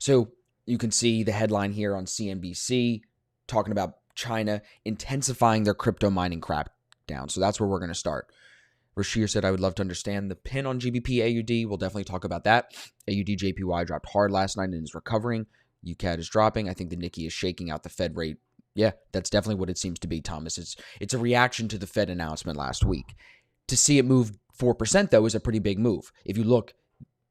So you can see the headline here on CNBC talking about China intensifying their crypto mining crackdown. So that's where we're going to start. Rashir said, I would love to understand the pin on GBP AUD. We'll definitely talk about that. AUD JPY dropped hard last night and is recovering. UCAD is dropping. I think the Nikkei is shaking out the Fed rate. Yeah, that's definitely what it seems to be, Thomas. It's a reaction to the Fed announcement last week. To see it move 4%, though, is a pretty big move. If you look,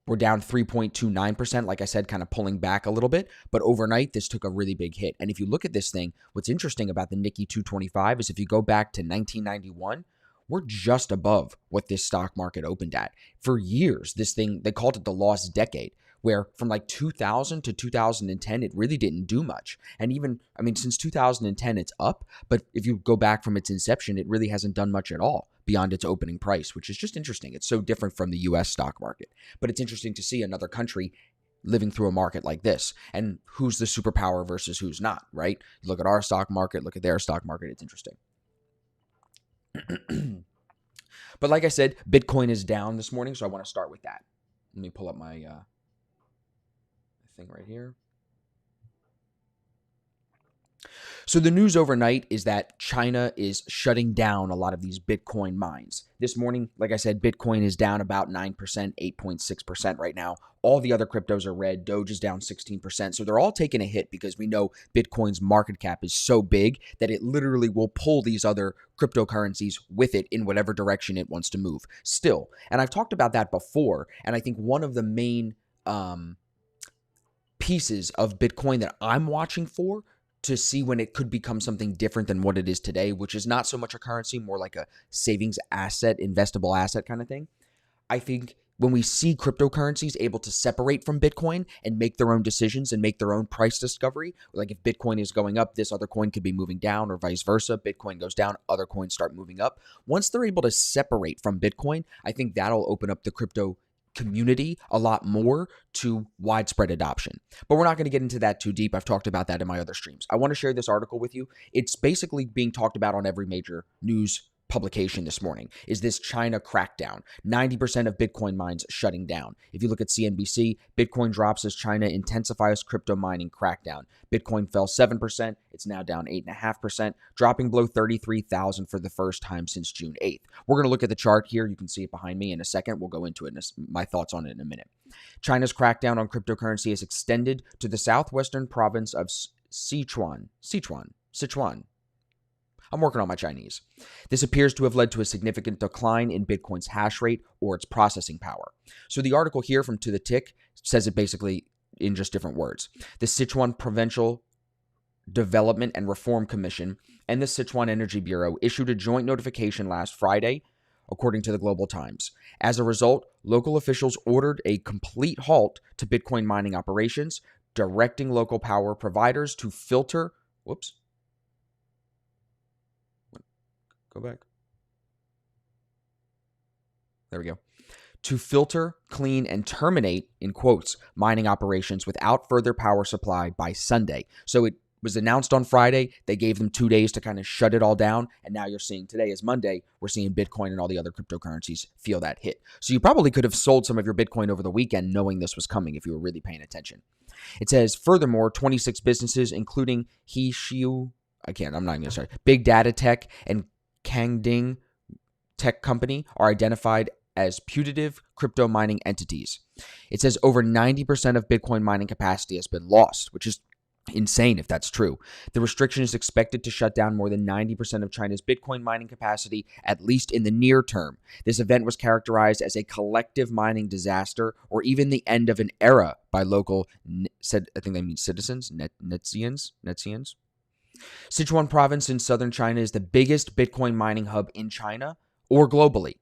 we're down 3.29%, like I said, kind of pulling back a little bit. But overnight, this took a really big hit. And if you look at this thing, what's interesting about the Nikkei 225 is if you go back to 1991, we're just above what this stock market opened at. For years, this thing, they called it the lost decade, where from like 2000 to 2010, it really didn't do much. And even, since 2010, it's up. But if you go back from its inception, it really hasn't done much at all beyond its opening price, which is just interesting. It's so different from the US stock market. But it's interesting to see another country living through a market like this. And who's the superpower versus who's not, right? You look at our stock market, look at their stock market. It's interesting. But like I said, Bitcoin is down this morning, so I want to start with that. Let me pull up my thing right here. So the news overnight is that China is shutting down a lot of these Bitcoin mines. This morning, like I said, Bitcoin is down about 9%, 8.6% right now. All the other cryptos are red. Doge is down 16%. So they're all taking a hit because we know Bitcoin's market cap is so big that it literally will pull these other cryptocurrencies with it in whatever direction it wants to move still. And I've talked about that before. And I think one of the main pieces of Bitcoin that I'm watching for to see when it could become something different than what it is today, which is not so much a currency, more like a savings asset, investable asset kind of thing. I think when we see cryptocurrencies able to separate from Bitcoin and make their own decisions and make their own price discovery, like if Bitcoin is going up, this other coin could be moving down or vice versa. Bitcoin goes down, other coins start moving up. Once they're able to separate from Bitcoin, I think that'll open up the crypto community a lot more to widespread adoption. But we're not going to get into that too deep. I've talked about that in my other streams. I want to share this article with you. It's basically being talked about on every major news publication this morning. Is this China crackdown? 90% of Bitcoin mines shutting down. If you look at CNBC, Bitcoin drops as China intensifies crypto mining crackdown. Bitcoin fell 7%. It's now down 8.5%, dropping below 33,000 for the first time since June 8th. We're going to look at the chart here. You can see it behind me in a second. We'll go into it, my thoughts on it in a minute. China's crackdown on cryptocurrency has extended to the southwestern province of Sichuan. I'm working on my Chinese. This appears to have led to a significant decline in Bitcoin's hash rate or its processing power. So the article here from To The Tick says it basically in just different words. The Sichuan Provincial Development and Reform Commission and the Sichuan Energy Bureau issued a joint notification last Friday, according to the Global Times. As a result, local officials ordered a complete halt to Bitcoin mining operations, directing local power providers to filter... Go back. There we go. To filter, clean, and terminate, in quotes, mining operations without further power supply by Sunday. So it was announced on Friday. They gave them 2 days to kind of shut it all down. And now you're seeing today is Monday. We're seeing Bitcoin and all the other cryptocurrencies feel that hit. So you probably could have sold some of your Bitcoin over the weekend knowing this was coming if you were really paying attention. It says, furthermore, 26 businesses, including Big Data Tech and Kangding Tech Company are identified as putative crypto mining entities. It says over 90% of Bitcoin mining capacity has been lost, which is insane if that's true. The restriction is expected to shut down more than 90% of China's Bitcoin mining capacity, at least in the near term. This event was characterized as a collective mining disaster or even the end of an era by local, I think they mean citizens, Netzians. Sichuan province in southern China is the biggest Bitcoin mining hub in China or globally.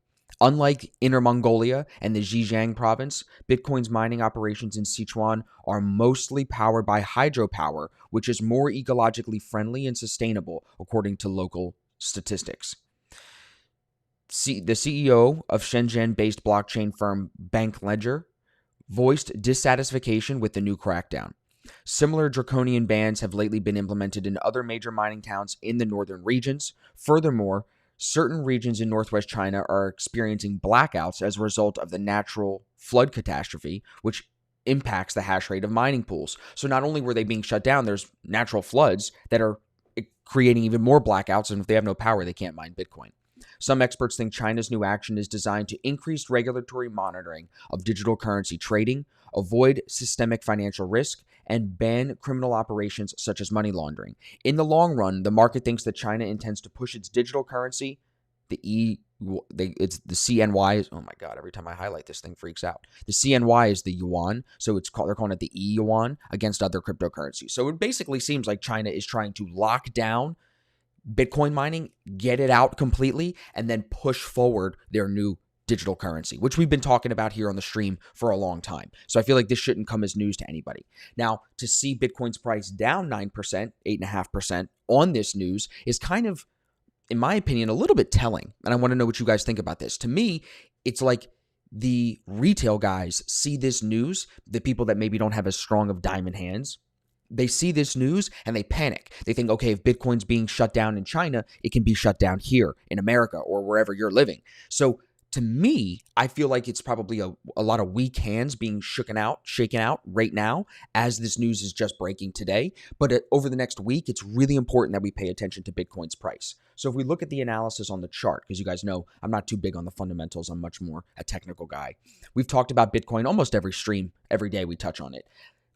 Unlike Inner Mongolia and the Zhejiang province, Bitcoin's mining operations in Sichuan are mostly powered by hydropower, which is more ecologically friendly and sustainable, according to local statistics. The CEO of Shenzhen-based blockchain firm Bank Ledger voiced dissatisfaction with the new crackdown. Similar draconian bans have lately been implemented in other major mining towns in the northern regions. Furthermore, certain regions in northwest China are experiencing blackouts as a result of the natural flood catastrophe, which impacts the hash rate of mining pools. So not only were they being shut down, there's natural floods that are creating even more blackouts, and if they have no power, they can't mine Bitcoin. Some experts think China's new action is designed to increase regulatory monitoring of digital currency trading, avoid systemic financial risk, and ban criminal operations such as money laundering. In the long run, the market thinks that China intends to push its digital currency, it's the CNY. Oh my God, every time I highlight this thing freaks out. The CNY is the yuan, so they're calling it the e-yuan against other cryptocurrencies. So it basically seems like China is trying to lock down Bitcoin mining, get it out completely, and then push forward their new digital currency, which we've been talking about here on the stream for a long time. So I feel like this shouldn't come as news to anybody. Now, to see Bitcoin's price down 9%, 8.5% on this news is kind of, in my opinion, a little bit telling. And I want to know what you guys think about this. To me, it's like the retail guys see this news, the people that maybe don't have as strong of diamond hands, they see this news and they panic. They think, okay, if Bitcoin's being shut down in China, it can be shut down here in America or wherever you're living. So to me, I feel like it's probably a lot of weak hands being shaken out right now as this news is just breaking today. But over the next week, it's really important that we pay attention to Bitcoin's price. So if we look at the analysis on the chart, because you guys know I'm not too big on the fundamentals, I'm much more a technical guy. We've talked about Bitcoin almost every stream, every day we touch on it.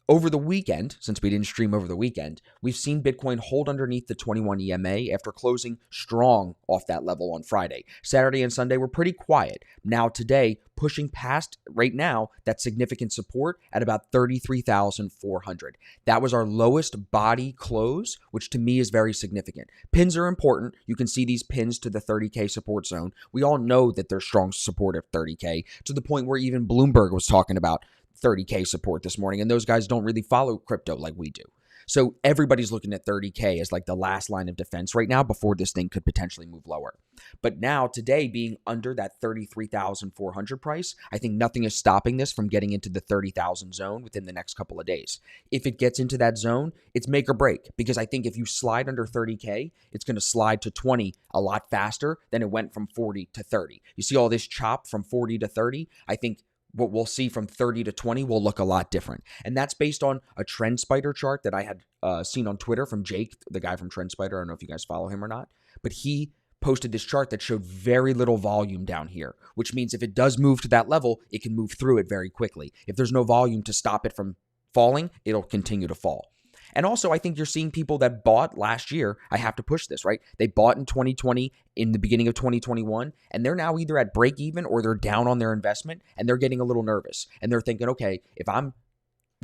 Over the weekend, since we didn't stream over the weekend, we've seen Bitcoin hold underneath the 21 EMA after closing strong off that level on Friday. Saturday and Sunday were pretty quiet. Now today, pushing past right now that significant support at about 33,400. That was our lowest body close, which to me is very significant. Pins are important. You can see these pins to the 30K support zone. We all know that there's strong support at 30K, to the point where even Bloomberg was talking about 30K support this morning, and those guys don't really follow crypto like we do. So everybody's looking at 30K as like the last line of defense right now before this thing could potentially move lower. But now today being under that 33,400 price, I think nothing is stopping this from getting into the 30,000 zone within the next couple of days. If it gets into that zone, it's make or break, because I think if you slide under 30K, it's going to slide to 20 a lot faster than it went from 40 to 30. You see all this chop from 40 to 30? I think what we'll see from 30 to 20 will look a lot different. And that's based on a Trend Spider chart that I had seen on Twitter from Jake, the guy from Trend Spider. I don't know if you guys follow him or not, but he posted this chart that showed very little volume down here, which means if it does move to that level, it can move through it very quickly. If there's no volume to stop it from falling, it'll continue to fall. And also, I think you're seeing people that bought last year. I have to push this, right? They bought in 2020, in the beginning of 2021, and they're now either at break even or they're down on their investment, and they're getting a little nervous. And they're thinking, okay, if I'm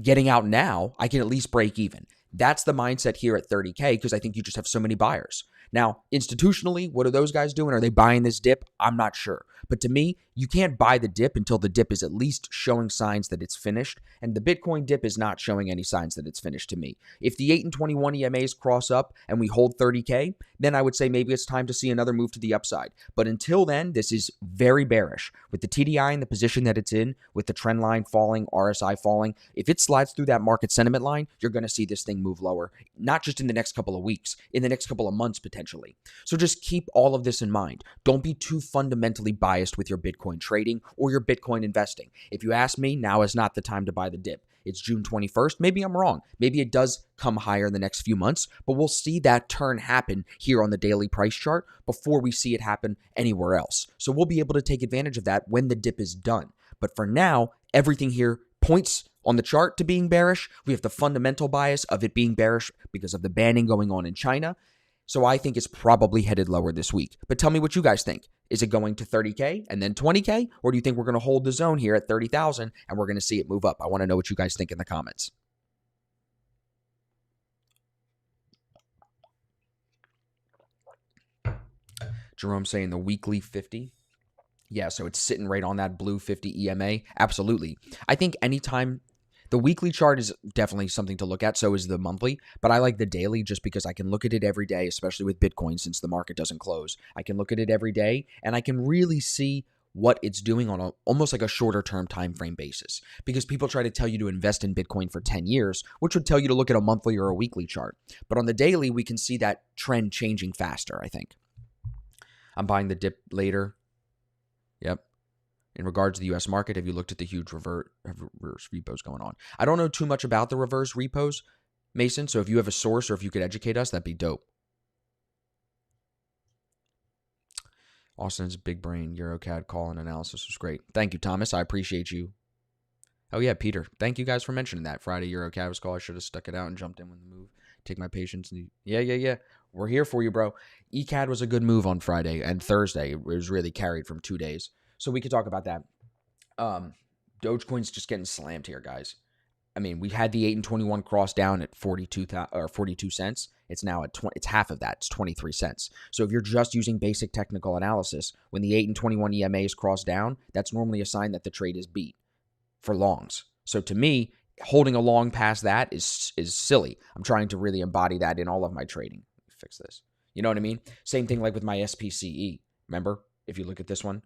getting out now, I can at least break even. That's the mindset here at 30K, because I think you just have so many buyers. Now, institutionally, what are those guys doing? Are they buying this dip? I'm not sure. But to me, you can't buy the dip until the dip is at least showing signs that it's finished. And the Bitcoin dip is not showing any signs that it's finished to me. If the 8 and 21 EMAs cross up and we hold 30K, then I would say maybe it's time to see another move to the upside. But until then, this is very bearish. With the TDI in the position that it's in, with the trend line falling, RSI falling, if it slides through that market sentiment line, you're going to see this thing move lower, not just in the next couple of weeks, in the next couple of months potentially. So just keep all of this in mind. Don't be too fundamentally biased with your Bitcoin trading or your Bitcoin investing. If you ask me, now is not the time to buy the dip. It's June 21st. Maybe I'm wrong. Maybe it does come higher in the next few months, but we'll see that turn happen here on the daily price chart before we see it happen anywhere else. So we'll be able to take advantage of that when the dip is done. But for now, everything here points on the chart to being bearish. We have the fundamental bias of it being bearish because of the banning going on in China. So I think it's probably headed lower this week. But tell me what you guys think. Is it going to 30K and then 20K? Or do you think we're going to hold the zone here at 30,000 and we're going to see it move up? I want to know what you guys think in the comments. Jerome saying the weekly 50. Yeah, so it's sitting right on that blue 50 EMA. Absolutely. I think anytime the weekly chart is definitely something to look at. So is the monthly, but I like the daily just because I can look at it every day, especially with Bitcoin since the market doesn't close. I can look at it every day and I can really see what it's doing on almost like a shorter term time frame basis, because people try to tell you to invest in Bitcoin for 10 years, which would tell you to look at a monthly or a weekly chart. But on the daily, we can see that trend changing faster, I think. I'm buying the dip later. Yep. In regards to the U.S. market, have you looked at the huge reverse repos going on? I don't know too much about the reverse repos, Mason, so if you have a source or if you could educate us, that'd be dope. Austin's big brain EuroCAD call and analysis was great. Thank you, Thomas. I appreciate you. Oh, yeah, Peter. Thank you guys for mentioning that. Friday EuroCAD was call. I should have stuck it out and jumped in with the move. Take my patience. Yeah. We're here for you, bro. ECAD was a good move on Friday and Thursday. It was really carried from 2 days. So we could talk about that. Dogecoin's just getting slammed here, guys. I mean, we had the 8 and 21 cross down at 42 cents. It's now at 20. It's half of that. It's 23 cents. So if you're just using basic technical analysis, when the 8 and 21 EMA is crossed down, that's normally a sign that the trade is beat for longs. So to me, holding a long past that is silly. I'm trying to really embody that in all of my trading. Fix this. You know what I mean? Same thing like with my SPCE. Remember, if you look at this one,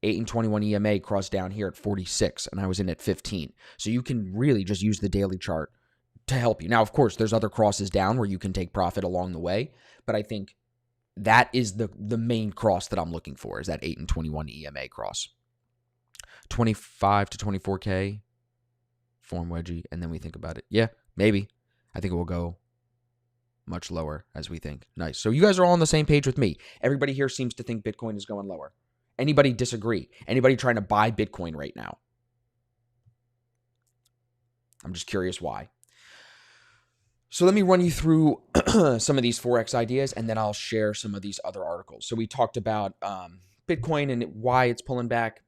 8 and 21 EMA crossed down here at 46, and I was in at 15. So you can really just use the daily chart to help you. Now, of course, there's other crosses down where you can take profit along the way, but I think that is the main cross that I'm looking for, is that 8 and 21 EMA cross. 25 to 24K, form wedgie, and then we think about it. Yeah, maybe. I think it will go much lower as we think. Nice. So you guys are all on the same page with me. Everybody here seems to think Bitcoin is going lower. Anybody disagree? Anybody trying to buy Bitcoin right now? I'm just curious why. So let me run you through some of these Forex ideas, and then I'll share some of these other articles. So we talked about Bitcoin and why it's pulling back.